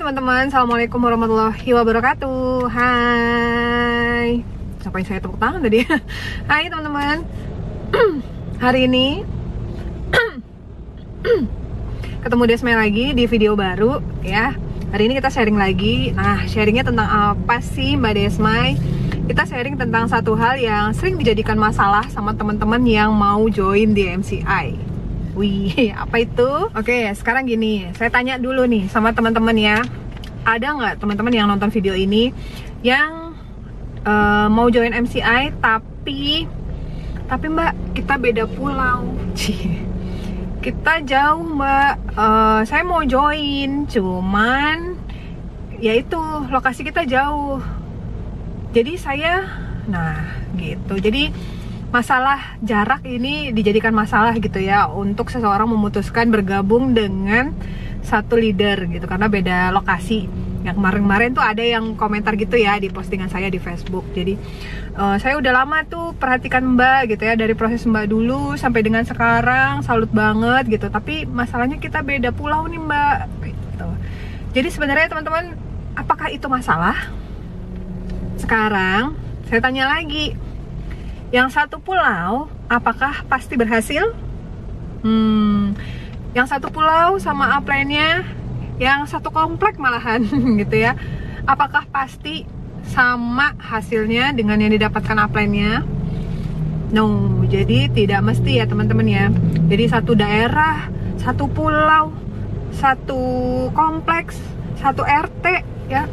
teman-teman, assalamualaikum warahmatullahi wabarakatuh. Hai, siapa yang saya tepuk tangan tadi? Hai teman-teman. Hari ini ketemu Desmai lagi di video baru ya. Hari ini kita sharing lagi. Nah, sharingnya tentang apa sih Mbak Desmai? Kita sharing tentang satu hal yang sering dijadikan masalah sama teman-teman yang mau join di MCI. Wih, apa itu? Oke, sekarang gini, saya tanya dulu nih sama teman-teman ya. Ada nggak teman-teman yang nonton video ini yang mau join MCI tapi Mbak, kita beda pulau. Kita jauh Mbak. Saya mau join, cuman yaitu lokasi kita jauh. Jadi saya, nah gitu. Jadi masalah jarak ini dijadikan masalah gitu ya untuk seseorang memutuskan bergabung dengan satu leader gitu karena beda lokasi. Yang kemarin-kemarin tuh ada yang komentar gitu ya di postingan saya di Facebook. Jadi saya udah lama tuh perhatikan Mbak gitu ya, dari proses Mbak dulu sampai dengan sekarang, salut banget gitu. Tapi masalahnya kita beda pulau nih Mbak gitu. Jadi sebenarnya teman-teman, apakah itu masalah? Sekarang saya tanya lagi, yang satu pulau apakah pasti berhasil? Yang satu pulau sama upline-nya, yang satu komplek malahan gitu ya, apakah pasti sama hasilnya dengan yang didapatkan upline-nya? No, jadi tidak mesti ya teman-teman ya. Jadi satu daerah, satu pulau, satu kompleks, satu RT ya,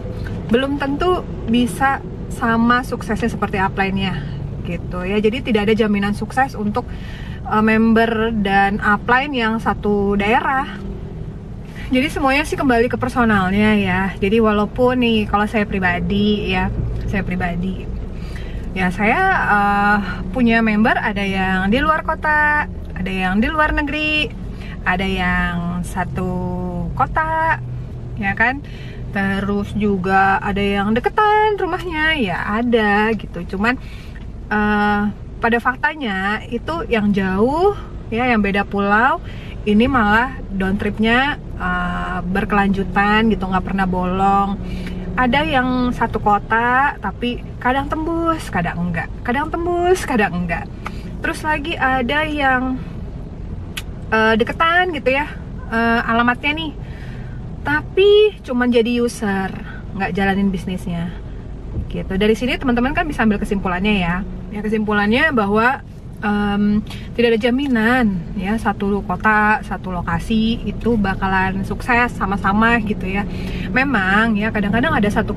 belum tentu bisa sama suksesnya seperti upline-nya gitu ya. Jadi tidak ada jaminan sukses untuk member dan upline yang satu daerah. Jadi semuanya sih kembali ke personalnya ya. Jadi walaupun nih kalau saya pribadi ya, saya punya member, ada yang di luar kota, ada yang di luar negeri, ada yang satu kota ya kan. Terus juga ada yang deketan rumahnya ya, ada gitu. Cuman pada faktanya itu yang jauh ya, yang beda pulau ini malah down tripnya berkelanjutan gitu, nggak pernah bolong. Ada yang satu kota tapi kadang tembus, kadang enggak, kadang tembus, kadang enggak. Terus lagi ada yang deketan gitu ya, alamatnya nih, tapi cuman jadi user, nggak jalanin bisnisnya gitu. Dari sini teman-teman kan bisa ambil kesimpulannya ya. Kesimpulannya bahwa tidak ada jaminan ya satu kota, satu lokasi itu bakalan sukses sama-sama gitu ya. Memang ya kadang-kadang ada satu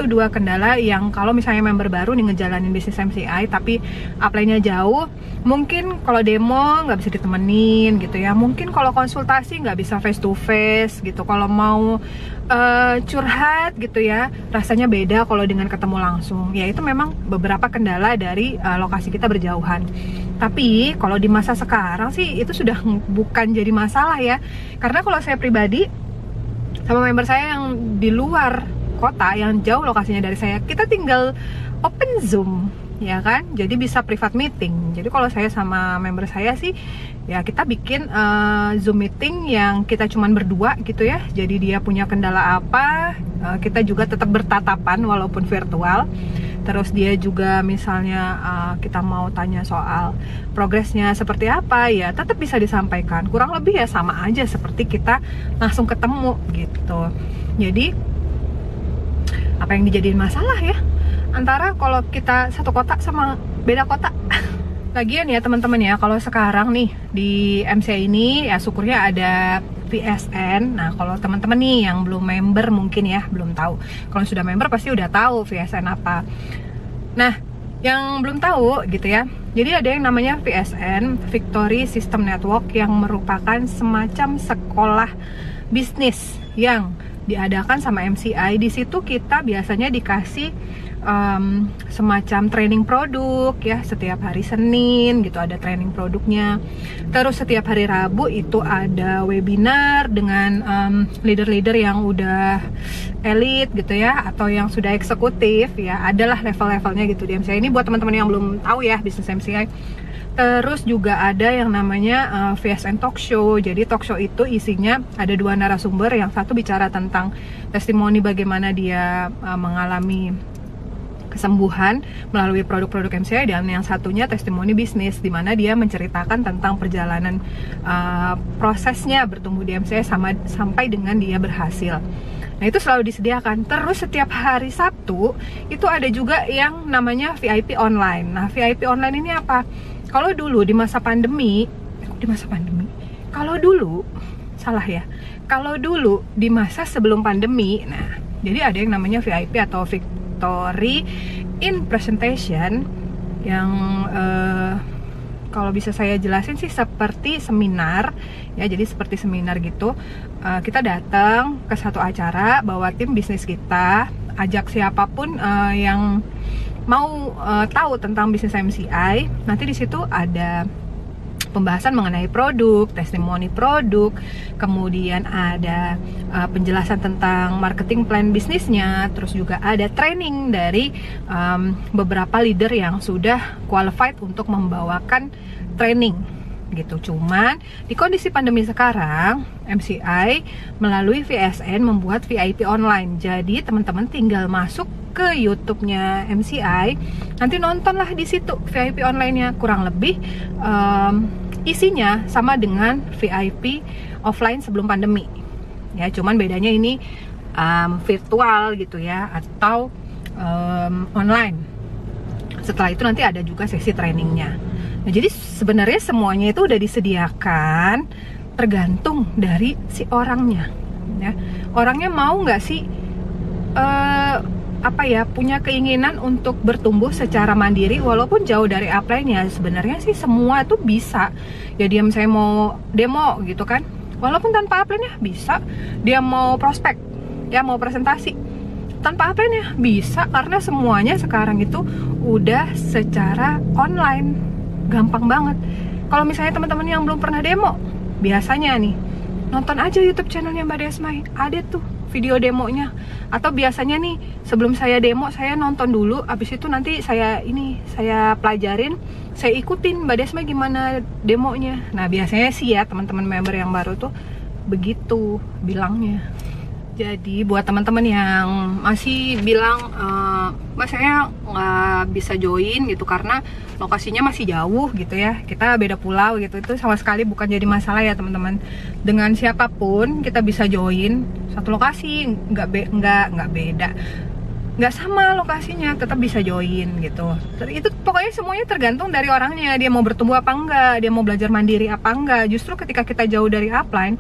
dua kendala yang kalau misalnya member baru nih ngejalanin bisnis MCI tapi upline-nya jauh, mungkin kalau demo nggak bisa ditemenin gitu ya. Mungkin kalau konsultasi nggak bisa face to face gitu. Kalau mau curhat gitu ya, rasanya beda kalau dengan ketemu langsung. Ya itu memang beberapa kendala dari lokasi kita berjauhan. Tapi kalau di masa sekarang sih itu sudah bukan jadi masalah ya. Karena kalau saya pribadi sama member saya yang di luar kota, yang jauh lokasinya dari saya, kita tinggal open Zoom ya kan, jadi bisa private meeting. Jadi kalau saya sama member saya sih ya kita bikin Zoom meeting yang kita cuman berdua gitu ya. Jadi dia punya kendala apa, kita juga tetap bertatapan walaupun virtual. Terus dia juga misalnya kita mau tanya soal progresnya seperti apa ya, tetap bisa disampaikan. Kurang lebih ya sama aja seperti kita langsung ketemu gitu. Jadi apa yang dijadiin masalah ya antara kalau kita satu kota sama beda kota? Lagian ya teman-teman ya, kalau sekarang nih di MCI ini ya syukurnya ada VSN. Nah kalau teman-teman nih yang belum member mungkin ya belum tahu. Kalau sudah member pasti udah tahu VSN apa. Nah yang belum tahu gitu ya, jadi ada yang namanya VSN, Victory System Network, yang merupakan semacam sekolah bisnis yang diadakan sama MCI. Di situ kita biasanya dikasih semacam training produk ya, setiap hari Senin gitu ada training produknya. Terus setiap hari Rabu itu ada webinar dengan leader-leader yang udah elit gitu ya, atau yang sudah eksekutif ya, adalah level-levelnya gitu di MCI. Ini buat teman-teman yang belum tahu ya bisnis MCI. Terus juga ada yang namanya VSN Talk Show. Jadi talk show itu isinya ada 2 narasumber, yang satu bicara tentang testimoni bagaimana dia mengalami kesembuhan melalui produk-produk MCI, dan yang satunya testimoni bisnis, di mana dia menceritakan tentang perjalanan prosesnya bertumbuh di MCI sampai dengan dia berhasil. Nah, itu selalu disediakan. Terus setiap hari Sabtu itu ada juga yang namanya VIP online. Nah, VIP online ini apa? Kalau dulu di masa pandemi, kalau dulu di masa sebelum pandemi, nah, jadi ada yang namanya VIP atau Victory in Presentation, yang kalau bisa saya jelasin sih seperti seminar ya, jadi seperti seminar gitu. Kita datang ke satu acara, bawa tim bisnis kita, ajak siapapun yang mau tahu tentang bisnis MCI. Nanti di situ ada pembahasan mengenai produk, testimoni produk, kemudian ada penjelasan tentang marketing plan bisnisnya, terus juga ada training dari beberapa leader yang sudah qualified untuk membawakan training gitu. Cuman di kondisi pandemi sekarang, MCI melalui VSN membuat VIP online. Jadi teman-teman tinggal masuk ke YouTube-nya MCI, nanti nontonlah di situ VIP online-nya. Kurang lebih isinya sama dengan VIP offline sebelum pandemi ya, cuman bedanya ini virtual gitu ya, atau online. Setelah itu nanti ada juga sesi trainingnya. Nah, jadi sebenarnya semuanya itu udah disediakan, tergantung dari si orangnya ya. Orangnya mau nggak sih punya keinginan untuk bertumbuh secara mandiri walaupun jauh dari upline-nya. Sebenarnya sih semua tuh bisa ya. Dia misalnya mau demo gitu kan, walaupun tanpa upline-nya bisa. Dia mau prospek, dia mau presentasi tanpa upline-nya bisa, karena semuanya sekarang itu udah secara online, gampang banget. Kalau misalnya teman-teman yang belum pernah demo, biasanya nih nonton aja YouTube channelnya Mbak Desmai, ada tuh video demonya. Atau biasanya nih sebelum saya demo, saya nonton dulu, abis itu nanti saya pelajarin, saya ikutin Mbak Desmai gimana demonya. Nah, biasanya sih ya teman-teman member yang baru tuh begitu bilangnya. Jadi buat teman-teman yang masih bilang Mas, saya nggak bisa join gitu karena lokasinya masih jauh gitu ya, kita beda pulau gitu, itu sama sekali bukan jadi masalah ya teman-teman. Dengan siapapun kita bisa join satu lokasi, nggak beda, nggak sama lokasinya, tetap bisa join gitu. Itu pokoknya semuanya tergantung dari orangnya, dia mau bertumbuh apa enggak, dia mau belajar mandiri apa enggak. Justru ketika kita jauh dari upline,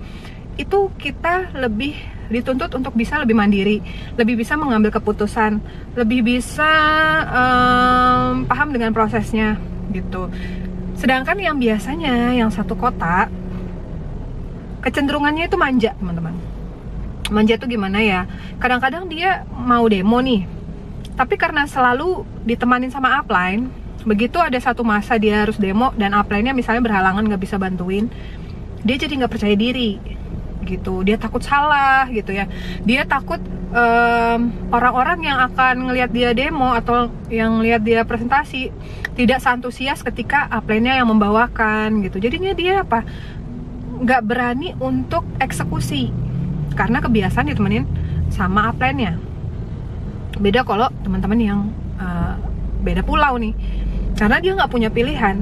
itu kita lebih dituntut untuk bisa lebih mandiri, lebih bisa mengambil keputusan, lebih bisa paham dengan prosesnya gitu. Sedangkan yang biasanya yang satu kota, kecenderungannya itu manja teman-teman. Manja itu gimana ya, kadang-kadang dia mau demo nih, tapi karena selalu ditemanin sama upline, begitu ada satu masa dia harus demo dan upline-nya misalnya berhalangan nggak bisa bantuin, dia jadi nggak percaya diri gitu. Dia takut salah gitu ya, dia takut orang-orang yang akan ngelihat dia demo atau yang lihat dia presentasi tidak seantusias ketika upline-nya yang membawakan gitu. Jadinya dia nggak berani untuk eksekusi karena kebiasaan ditemenin sama upline-nya. Beda kalau teman-teman yang beda pulau nih, karena dia nggak punya pilihan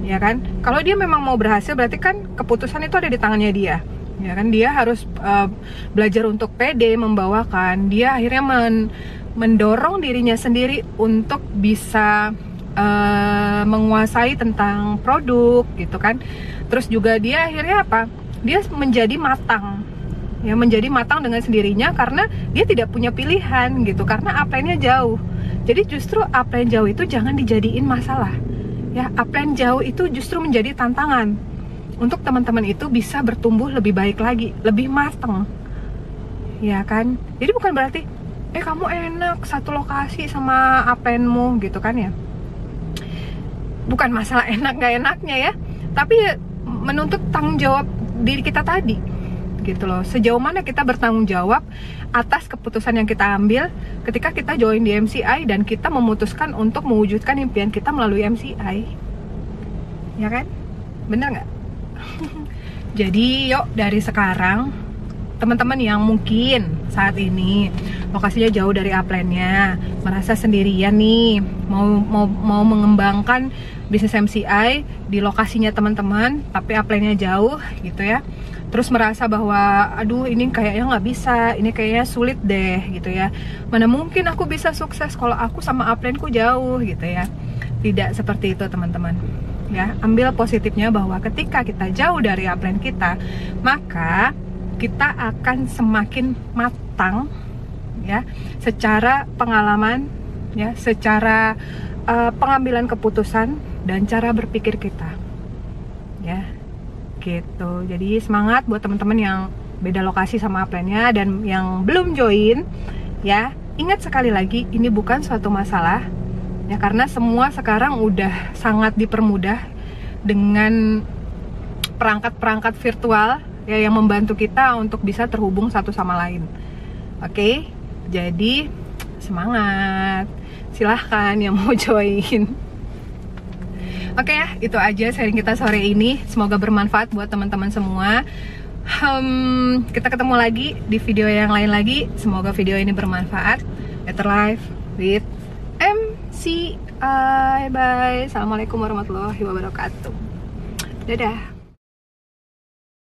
ya kan. Kalau dia memang mau berhasil, berarti kan keputusan itu ada di tangannya dia ya kan. Dia harus belajar untuk pede membawakan. Dia akhirnya mendorong dirinya sendiri untuk bisa menguasai tentang produk gitu kan. Terus juga dia akhirnya dia menjadi matang ya, menjadi matang dengan sendirinya karena dia tidak punya pilihan gitu, karena upline-nya jauh. Jadi justru upline jauh itu jangan dijadiin masalah ya. Upline jauh itu justru menjadi tantangan untuk teman-teman itu bisa bertumbuh lebih baik lagi, lebih matang ya kan. Jadi bukan berarti kamu enak satu lokasi sama upline-mu gitu kan ya. Bukan masalah enak gak enaknya ya, tapi menuntut tanggung jawab diri kita tadi gitu loh. Sejauh mana kita bertanggung jawab atas keputusan yang kita ambil ketika kita join di MCI dan kita memutuskan untuk mewujudkan impian kita melalui MCI, ya kan? Bener nggak? Jadi yuk dari sekarang, teman-teman yang mungkin saat ini lokasinya jauh dari upline-nya, merasa sendirian nih, mau mengembangkan bisnis MCI di lokasinya teman-teman, tapi upline-nya jauh gitu ya. Terus merasa bahwa aduh ini kayaknya nggak bisa, ini kayaknya sulit deh gitu ya. Mana mungkin aku bisa sukses kalau aku sama upline-ku jauh gitu ya. Tidak seperti itu teman-teman. Ya, ambil positifnya bahwa ketika kita jauh dari upline kita, maka kita akan semakin matang ya, secara pengalaman ya, secara pengambilan keputusan dan cara berpikir kita ya gitu. Jadi semangat buat teman-teman yang beda lokasi sama upline-nya dan yang belum join ya. Ingat sekali lagi, ini bukan suatu masalah ya, karena semua sekarang udah sangat dipermudah dengan perangkat-perangkat virtual ya, yang membantu kita untuk bisa terhubung satu sama lain. Oke, jadi semangat, silahkan yang mau join. Oke ya, itu aja sharing kita sore ini. Semoga bermanfaat buat teman-teman semua. Kita ketemu lagi di video yang lain lagi. Semoga video ini bermanfaat. Better Life with MCI. Bye. Assalamualaikum warahmatullahi wabarakatuh. Dadah.